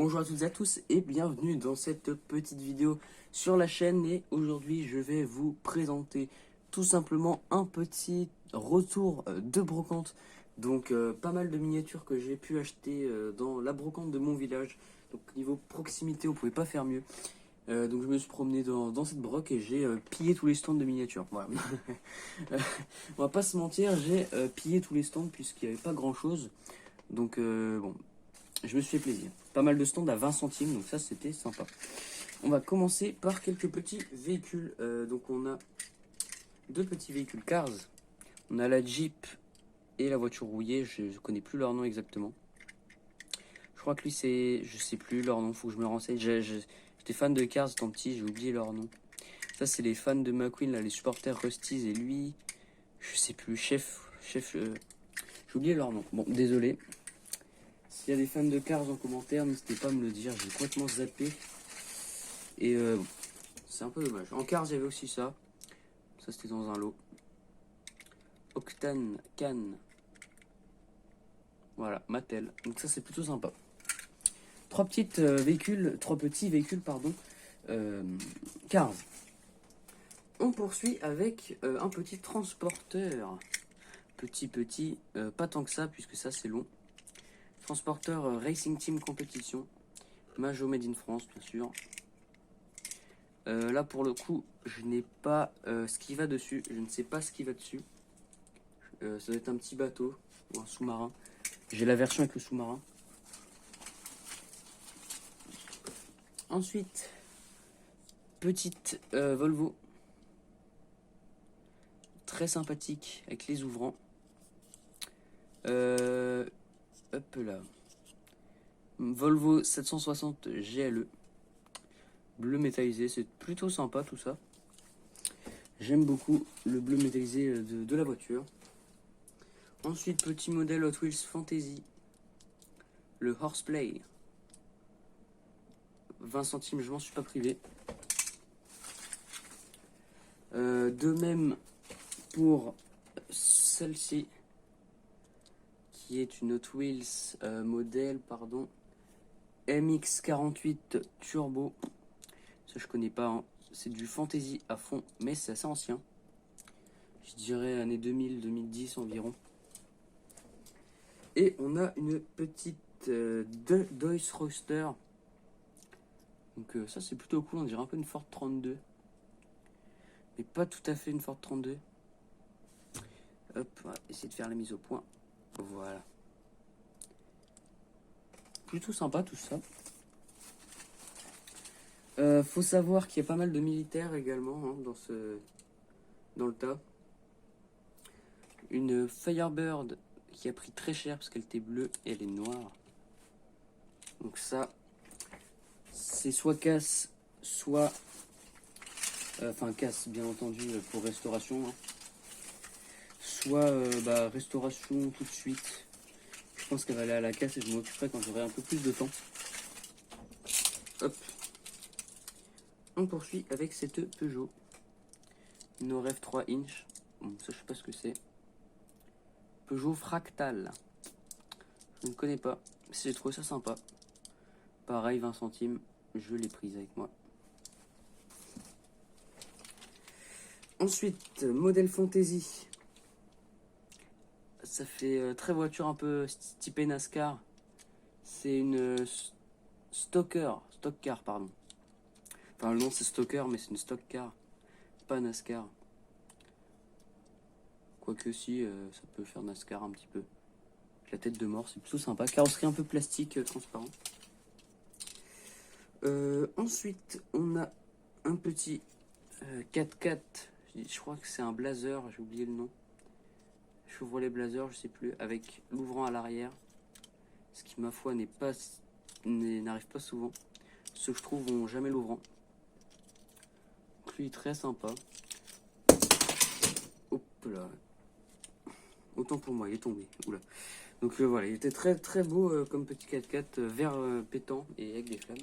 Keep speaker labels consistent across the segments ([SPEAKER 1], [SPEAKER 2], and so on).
[SPEAKER 1] Bonjour à toutes et à tous et bienvenue dans cette petite vidéo sur la chaîne. Et aujourd'hui je vais vous présenter tout simplement un petit retour de brocante. Donc pas mal de miniatures que j'ai pu acheter dans la brocante de mon village. Donc niveau proximité on pouvait pas faire mieux. Donc je me suis promené dans cette broc et j'ai pillé tous les stands de miniatures. Voilà. On va pas se mentir, j'ai pillé tous les stands puisqu'il n'y avait pas grand chose. Donc bon, je me suis fait plaisir. Pas mal de stands à 20 centimes, donc ça c'était sympa. On va commencer par quelques petits véhicules. Donc on a deux petits véhicules Cars. On a la Jeep et la voiture rouillée, je ne connais plus leur nom exactement. Je crois que lui c'est, je sais plus leur nom, faut que je me renseigne. J'étais fan de Cars étant petit, j'ai oublié leur nom. Ça c'est les fans de McQueen, là, les supporters Rusties, et lui, je sais plus, j'ai oublié leur nom. Bon, désolé. S'il y a des fans de Cars en commentaire, n'hésitez pas à me le dire, j'ai complètement zappé. Et bon, c'est un peu dommage. En Cars, il y avait aussi ça. Ça, c'était dans un lot. Octane, Cannes. Voilà, Mattel. Donc ça, c'est plutôt sympa. Trois petits véhicules, pardon. Cars. On poursuit avec un petit transporteur. Petit, pas tant que ça, puisque ça, c'est long. Transporteur Racing Team Compétition. Majo Made in France, bien sûr. Là, pour le coup, je n'ai pas ce qui va dessus. Je ne sais pas ce qui va dessus. Ça doit être un petit bateau ou un sous-marin. J'ai la version avec le sous-marin. Ensuite, petite Volvo. Très sympathique avec les ouvrants. Hop là. Volvo 760 GLE. Bleu métallisé, c'est plutôt sympa tout ça. J'aime beaucoup le bleu métallisé de la voiture. Ensuite, petit modèle Hot Wheels Fantasy. Le Horseplay. 20 centimes, je m'en suis pas privé. De même pour celle-ci, qui est une Hot Wheels modèle, pardon, MX48 Turbo. Ça je connais pas, hein. C'est du fantasy à fond, mais c'est assez ancien. Je dirais années 2000-2010 environ. Et on a une petite Deutz Roadster. Donc ça c'est plutôt cool, on dirait un peu une Ford 32. Mais pas tout à fait une Ford 32. Hop, on va essayer de faire la mise au point. Voilà. Plutôt sympa tout ça. Faut savoir qu'il y a pas mal de militaires également hein, dans le tas. Une Firebird qui a pris très cher parce qu'elle était bleue et elle est noire. Donc ça, c'est soit casse, soit... Enfin casse bien entendu pour restauration. Hein. Soit restauration tout de suite. Je pense qu'elle va aller à la casse et je m'en occuperai quand j'aurai un peu plus de temps. Hop. On poursuit avec cette Peugeot. Une Rêve 3 inch. Bon, ça je sais pas ce que c'est. Peugeot Fractal. Je ne connais pas. Si j'ai trouvé ça sympa. Pareil, 20 centimes. Je l'ai prise avec moi. Ensuite, modèle Fantasy. Ça fait très voiture un peu typée NASCAR. C'est une stock car, pardon. Enfin, le nom c'est Stoker, mais c'est une stock car, pas NASCAR. Quoique si, ça peut faire NASCAR un petit peu. La tête de mort, c'est plutôt sympa. Carrosserie un peu plastique, transparent. Ensuite, on a un petit 4x4. Je crois que c'est un Blazer, j'ai oublié le nom. Chevrolet Blazer, je sais plus, avec l'ouvrant à l'arrière. Ce qui, ma foi, n'arrive pas souvent. Ceux que je trouve n'ont jamais l'ouvrant. Lui, très sympa. Hop là. Autant pour moi, il est tombé. Oula. Donc voilà, il était très très beau comme petit 4x4 vert pétant et avec des flammes.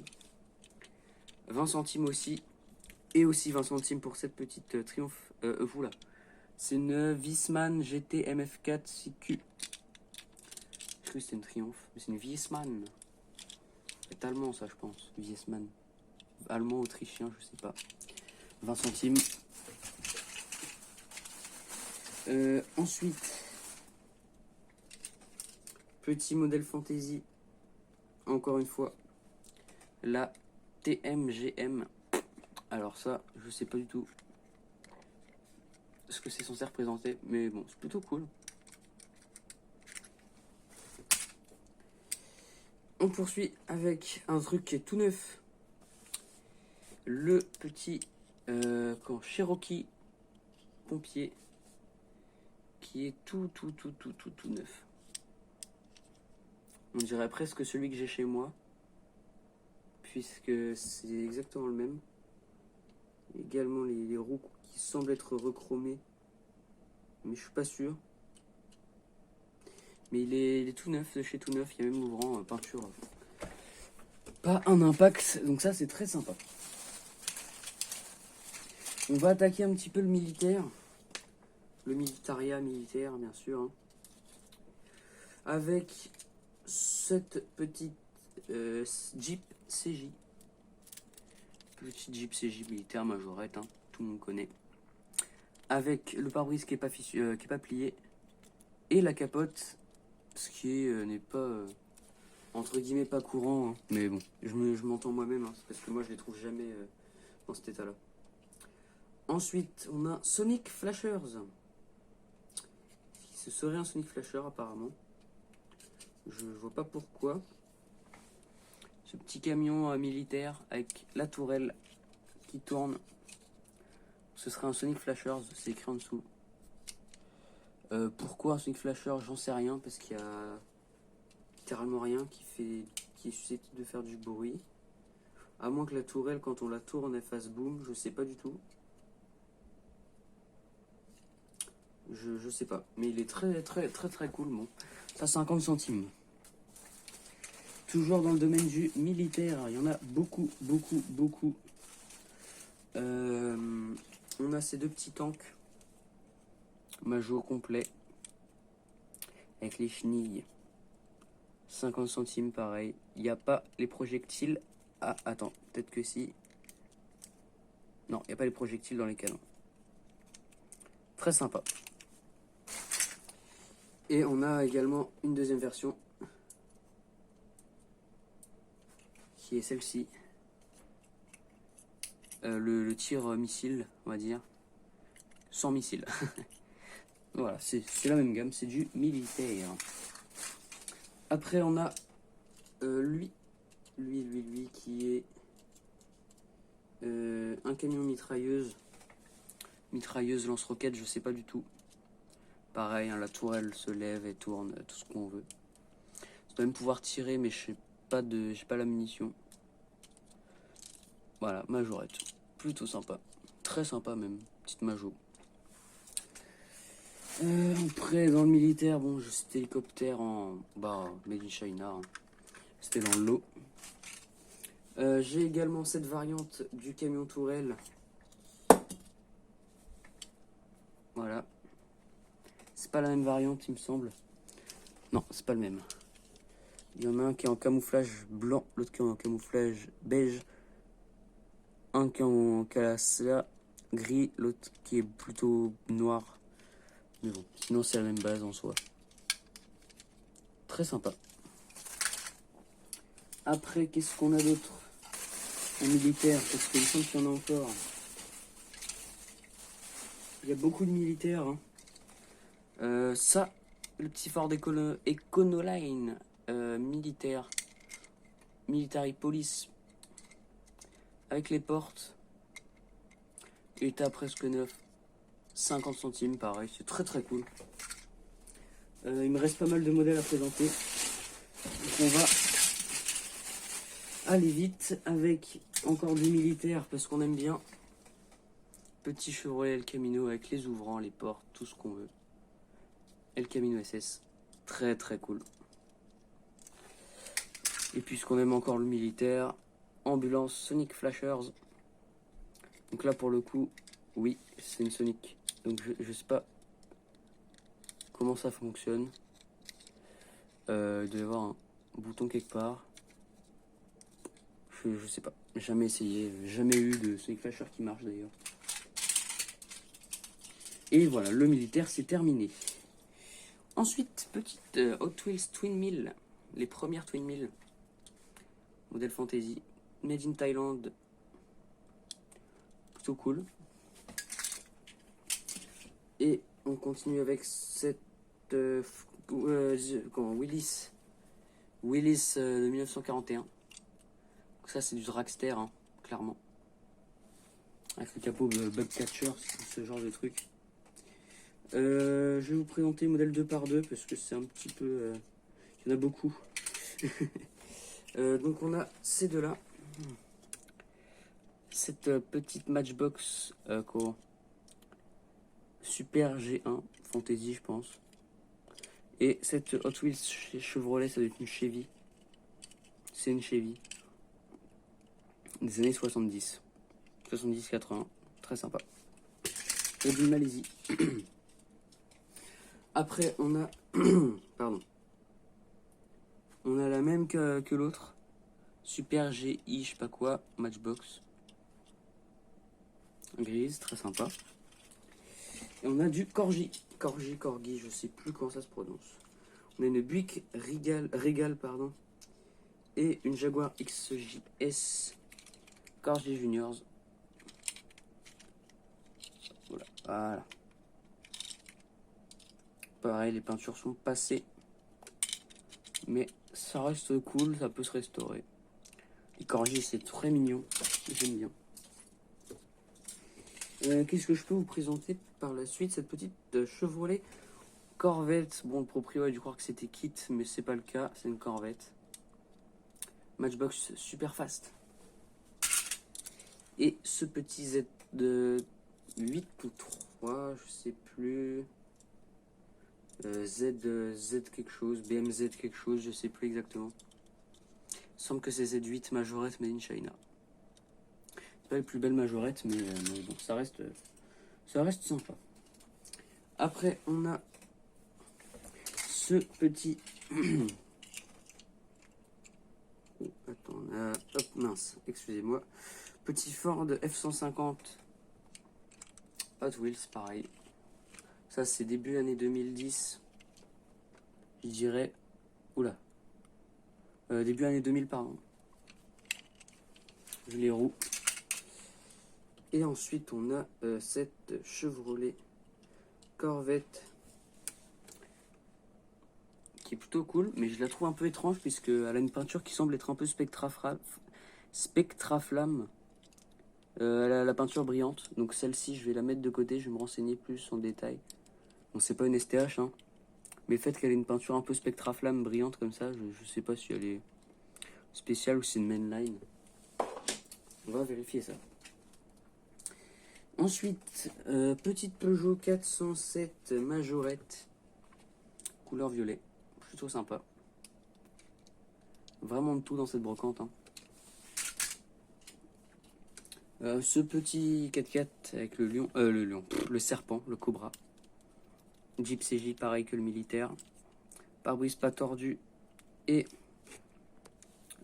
[SPEAKER 1] 20 centimes aussi. Et aussi 20 centimes pour cette petite Triumph. Voilà. C'est une Wiesmann GT MF4 CQ. Je crois que c'est une Triumph, mais c'est une Wiesmann. C'est allemand ça je pense, Wiesmann. Allemand, autrichien, je sais pas. 20 centimes. Ensuite, petit modèle fantasy. Encore une fois, la TMGM. Alors ça, je sais pas du tout ce que c'est censé représenter, mais bon, c'est plutôt cool. On poursuit avec un truc qui est tout neuf. Le petit Cherokee pompier qui est tout neuf. On dirait presque celui que j'ai chez moi, puisque c'est exactement le même. Également les roues qui semblent être rechromées, mais je suis pas sûr. Mais il est tout neuf, de chez tout neuf, il y a même l'ouvrant, peinture. Pas un impact, donc ça c'est très sympa. On va attaquer un petit peu le militaire. Le militaria militaire, bien sûr. Hein. Avec cette petite Jeep CJ. Petit Jeep CJ militaire majorette, hein, tout le monde connaît. Avec le pare-brise qui est pas plié. Et la capote, ce qui n'est pas, entre guillemets, pas courant. Hein. Mais bon, je m'entends moi-même, hein, parce que moi je les trouve jamais dans cet état-là. Ensuite, on a Sonic Flashers. Ce serait un Sonic Flasher apparemment. Je vois pas pourquoi. Ce petit camion militaire avec la tourelle qui tourne. Ce serait un Sonic Flashers, c'est écrit en dessous. Pourquoi un Sonic Flasher, j'en sais rien, parce qu'il y a littéralement rien qui est susceptible de faire du bruit. À moins que la tourelle, quand on la tourne, elle fasse boom, je sais pas du tout. Je sais pas, mais il est très cool. Bon, ça 50 centimes. Toujours dans le domaine du militaire, il y en a beaucoup. On a ces deux petits tanks Major complet avec les chenilles. 50 centimes pareil. Il n'y a pas les projectiles. Ah, attends, peut-être que si. Non, il n'y a pas les projectiles dans les canons. Très sympa. Et on a également une deuxième version qui est celle-ci. Le tir missile, on va dire. Sans missile. Voilà, c'est la même gamme, c'est du militaire. Après, on a lui qui est un camion mitrailleuse. Mitrailleuse lance-roquette, je sais pas du tout. Pareil, hein, la tourelle se lève et tourne, tout ce qu'on veut. Ça doit même pouvoir tirer, mais j'ai pas la munition. Voilà, majorette. Plutôt sympa. Très sympa même. Petite majo. Après, dans le militaire, bon, cet hélicoptère en Made in China. Hein. C'était dans le lot. J'ai également cette variante du camion tourelle. Voilà. C'est pas la même variante, il me semble. Non, c'est pas le même. Il y en a un qui est en camouflage blanc, l'autre qui est en camouflage beige. Un qui est en calassla gris, l'autre qui est plutôt noir. Mais bon, sinon c'est la même base en soi. Très sympa. Après, qu'est-ce qu'on a d'autre en militaire? Parce qu'il me semble qu'il y en a encore. Il y a beaucoup de militaires. Hein. Ça, le petit Ford Econoline militaire. Military Police. Avec les portes. État presque neuf. 50 centimes, pareil. C'est très cool. Il me reste pas mal de modèles à présenter. Donc on va aller vite avec encore du militaire parce qu'on aime bien. Petit Chevrolet El Camino avec les ouvrants, les portes, tout ce qu'on veut. El Camino SS. Très cool. Et puisqu'on aime encore le militaire, ambulance Sonic Flashers. Donc là pour le coup, oui, c'est une Sonic. Donc je sais pas comment ça fonctionne. Il doit y avoir un bouton quelque part. je sais pas, jamais essayé, jamais eu de Sonic Flasher qui marche d'ailleurs. Et voilà, le militaire c'est terminé. Ensuite, petite Hot Wheels Twin Mill, les premières Twin Mill, modèle fantasy, made in Thailand, plutôt cool. Et on continue avec cette Willis de 1941. Donc ça c'est du dragster, hein, clairement. Avec le capot Bugcatcher, ce genre de truc. Je vais vous présenter le modèle 2x2 parce que c'est un petit peu... il y en a beaucoup. Donc on a ces deux-là. Cette petite Matchbox Super G1 Fantasy, je pense. Et cette Hot Wheels chez Chevrolet, ça doit être une Chevy. C'est une Chevy. Des années 70. 70-80. Très sympa. Et du Malaisie. Après, on a... Pardon. On a la même que l'autre. Super GI, je sais pas quoi. Matchbox. Grise, très sympa. Et on a du Corgi, je sais plus comment ça se prononce. On a une Buick Regal, pardon, et une Jaguar XJS Corgi Juniors. Voilà. Pareil, les peintures sont passées, mais ça reste cool, ça peut se restaurer. Les Corgi, c'est très mignon, j'aime bien. Qu'est-ce que je peux vous présenter par la suite? Cette petite Chevrolet Corvette. Bon, le proprio a dû croire que c'était kit, mais c'est pas le cas, c'est une Corvette. Matchbox super fast. Et ce petit Z de 8 ou 3, je sais plus. Z quelque chose, BMZ quelque chose, je sais plus exactement. Il semble que c'est Z8 Majorette Made in China. Pas les plus belles majorettes, mais bon, ça reste sympa. Après, on a ce petit... oh, attends, hop, mince, excusez-moi. Petit Ford F-150 Hot Wheels, pareil. Ça, c'est début année 2010. Je dirais... Oula. Début année 2000, pardon. Les roues. Et ensuite, on a cette Chevrolet Corvette qui est plutôt cool, mais je la trouve un peu étrange puisqu'elle a une peinture qui semble être un peu spectraflamme. Elle a la peinture brillante, donc celle-ci, je vais la mettre de côté, je vais me renseigner plus en détail. Bon, c'est pas une STH, hein, mais le fait qu'elle ait une peinture un peu spectraflamme brillante comme ça, je sais pas si elle est spéciale ou si c'est une mainline. On va vérifier ça. Ensuite, petite Peugeot 407 Majorette, couleur violet, plutôt sympa. Vraiment de tout dans cette brocante. Hein. Ce petit 4x4 avec le serpent, le cobra. Jeep CJ pareil que le militaire. Pare-brise pas tordu et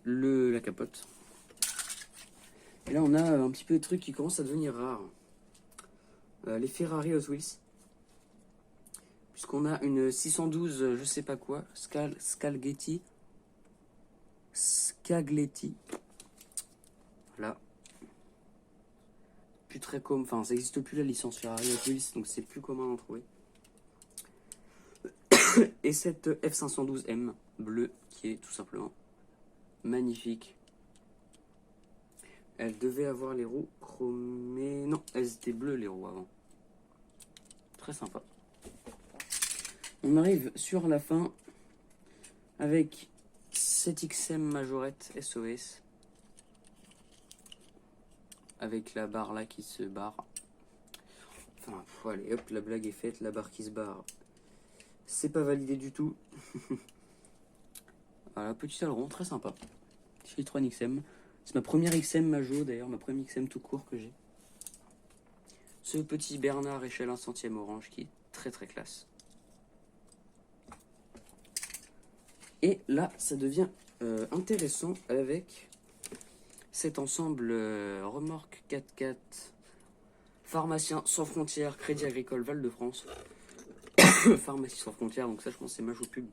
[SPEAKER 1] la capote. Et là on a un petit peu de trucs qui commencent à devenir rares. Les Ferrari Hot Wheels. Puisqu'on a une 612, je sais pas quoi, Scagletti. Voilà. Plus très commun, enfin ça n'existe plus la licence Ferrari Hot Wheels, donc c'est plus commun d'en trouver. Et cette F512M bleue qui est tout simplement magnifique. Elle devait avoir les roues chromées. Non, elles étaient bleues les roues avant. Très sympa. On arrive sur la fin avec cette XM Majorette SOS. Avec la barre là qui se barre. Enfin, allez hop, la blague est faite, la barre qui se barre. C'est pas validé du tout. Voilà, petit aileron, très sympa. Chez Citroën XM. C'est ma première XM Majo d'ailleurs, ma première XM tout court que j'ai. Ce petit Bernard échelle 1 centième orange qui est très très classe. Et là, ça devient intéressant avec cet ensemble remorque 4x4 Pharmacien sans frontières, Crédit Agricole Val-de-France. Pharmacie sans frontières, donc ça je pense c'est Majou Pub.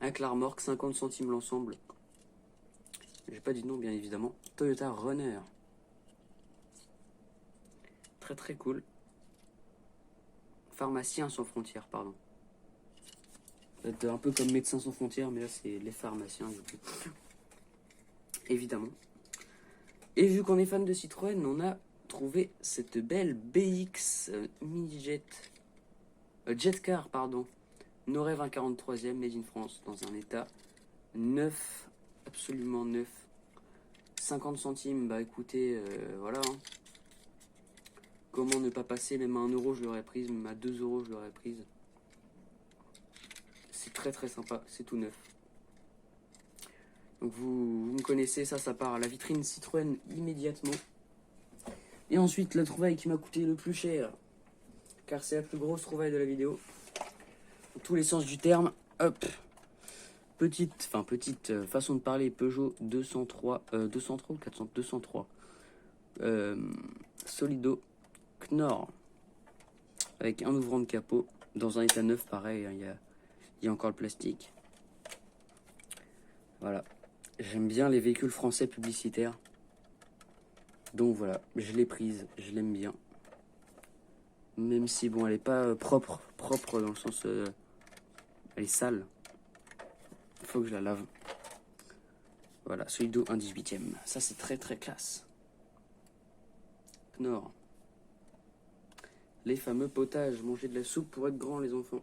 [SPEAKER 1] Avec la remorque, 50 centimes l'ensemble. J'ai pas dit non bien évidemment. Toyota Runner. Très très cool. Pharmacien sans frontières, pardon. C'est un peu comme Médecins sans frontières, mais là c'est les pharmaciens du coup. Évidemment. Et vu qu'on est fan de Citroën, on a trouvé cette belle BX mini jet Jetcar, pardon, Noré 2043e, made in France, dans un état neuf, absolument neuf. 50 centimes, bah écoutez, voilà. Hein. Comment ne pas passer, même à 1 euro je l'aurais prise, même à 2 euros je l'aurais prise. C'est très très sympa, c'est tout neuf. Donc vous me connaissez, ça part à la vitrine Citroën immédiatement. Et ensuite la trouvaille qui m'a coûté le plus cher, car c'est la plus grosse trouvaille de la vidéo. Dans tous les sens du terme, hop. Petite façon de parler, Peugeot 203, 203 ou 400, 203. Solido Knorr. Avec un ouvrant de capot, dans un état neuf pareil, hein, il y a encore le plastique. Voilà. J'aime bien les véhicules français publicitaires. Donc voilà, je l'ai prise, je l'aime bien. Même si bon, elle est pas propre dans le sens, elle est sale. Il faut que je la lave. Voilà, Solido 1/18e. Ça c'est très très classe. Knorr. Les fameux potages, manger de la soupe pour être grand les enfants.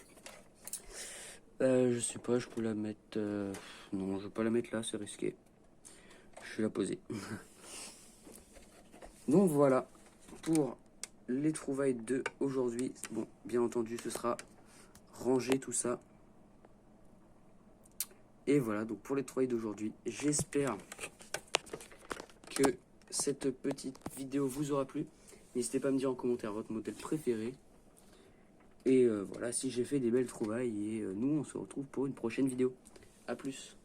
[SPEAKER 1] Je sais pas, je peux la mettre... Non, je vais pas la mettre là, c'est risqué. Je vais la poser. Donc voilà, pour les trouvailles de aujourd'hui. Bon, bien entendu, ce sera rangé tout ça. Et voilà, donc pour les trouvailles d'aujourd'hui, j'espère que cette petite vidéo vous aura plu. N'hésitez pas à me dire en commentaire votre modèle préféré. Et voilà, si j'ai fait des belles trouvailles. Et nous, on se retrouve pour une prochaine vidéo. A plus.